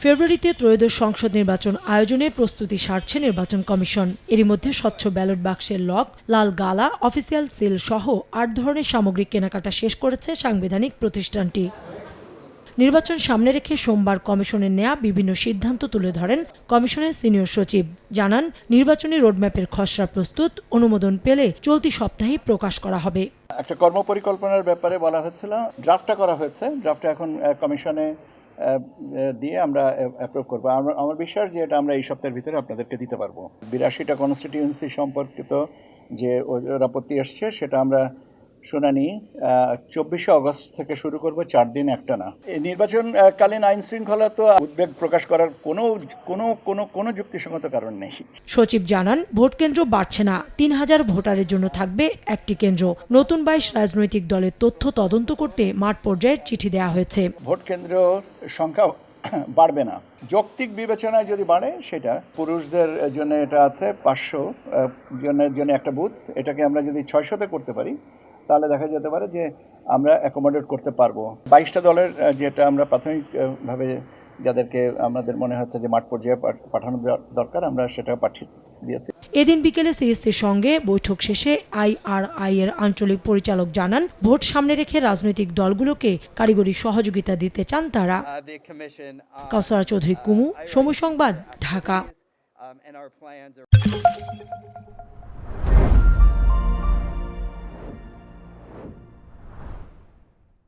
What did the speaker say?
ফেব্রুয়ারিতে ত্রয়োদশ সংসদ নির্বাচন আয়োজনের প্রস্তুতি সারছে নির্বাচন কমিশন। এরই মধ্যে স্বচ্ছ ব্যালট বাক্সের লক, লাল গালা, অফিসিয়াল সিল সহ ৮ ধরনের সামগ্রিক কেনাকাটা শেষ করেছে সাংবিধানিক প্রতিষ্ঠানটি। নির্বাচন সামনে রেখে সোমবার কমিশনের নেয়া বিভিন্ন সিদ্ধান্ত তুলে ধরেন কমিশনের সিনিয়র সচিব। জানান, নির্বাচনী রোডম্যাপের খসড়া প্রস্তুত, অনুমোদন পেলে চলতি সপ্তাহেই প্রকাশ করা হবে। একটা কর্মপরিকল্পনার ব্যাপারে বলা হচ্ছিল, ড্রাফটটা করা হয়েছে, ড্রাফটটা এখন কমিশনে দিয়ে আমরা অ্যাপ্রুভ করবো। আমার বিশ্বাস যে এটা আমরা এই সপ্তাহের ভিতরে আপনাদেরকে দিতে পারবো। 82টা কনস্টিটিউয়েন্সি সম্পর্কিত যে আপত্তি আসছে সেটা আমরা শুনানি 24শে অগস্ট থেকে শুরু করবো, 4 দিন একটানা। এই নির্বাচনকালীন আইন শৃঙ্খলা তো উদ্বেগ প্রকাশ করার কোনো যুক্তিসঙ্গত কারণ নেই। সচিব জানান, ভোট কেন্দ্র বাড়ছে না, 3000 ভোটারের জন্য থাকবে একটি কেন্দ্র। নতুন 22 রাজনৈতিক দলের তথ্য তদন্ত করতে মাঠ পর্যায়ের চিঠি দেওয়া হয়েছে। ভোট কেন্দ্র সংখ্যা বাড়বে না, যৌক্তিক বিবেচনায় যদি বাড়ে, সেটা পুরুষদের জন্য এটা আছে 500 জনের জন্য একটা বুথ, এটাকে আমরা যদি 600-তে করতে পারি তাহলে দেখা যেতে পারে যে আমরা অ্যাকোমোডেট করতে পারবো। 22টা দলের যেটা আমরা প্রাথমিকভাবে যাদেরকে আমাদের মনে হচ্ছে যে মাঠ পর্যায়ে পাঠানো দরকার, আমরা সেটা পাঠিয়ে দিয়েছি। এদিন বিকেলে সিএসসির সঙ্গে বৈঠক শেষে IRI এর আঞ্চলিক পরিচালক জানান, ভোট সামনে রেখে রাজনৈতিক দলগুলোকে কারিগরি সহযোগিতা দিতে চান তারা। কাউসারা চৌধুরী কুমু, সময় সংবাদ, ঢাকা।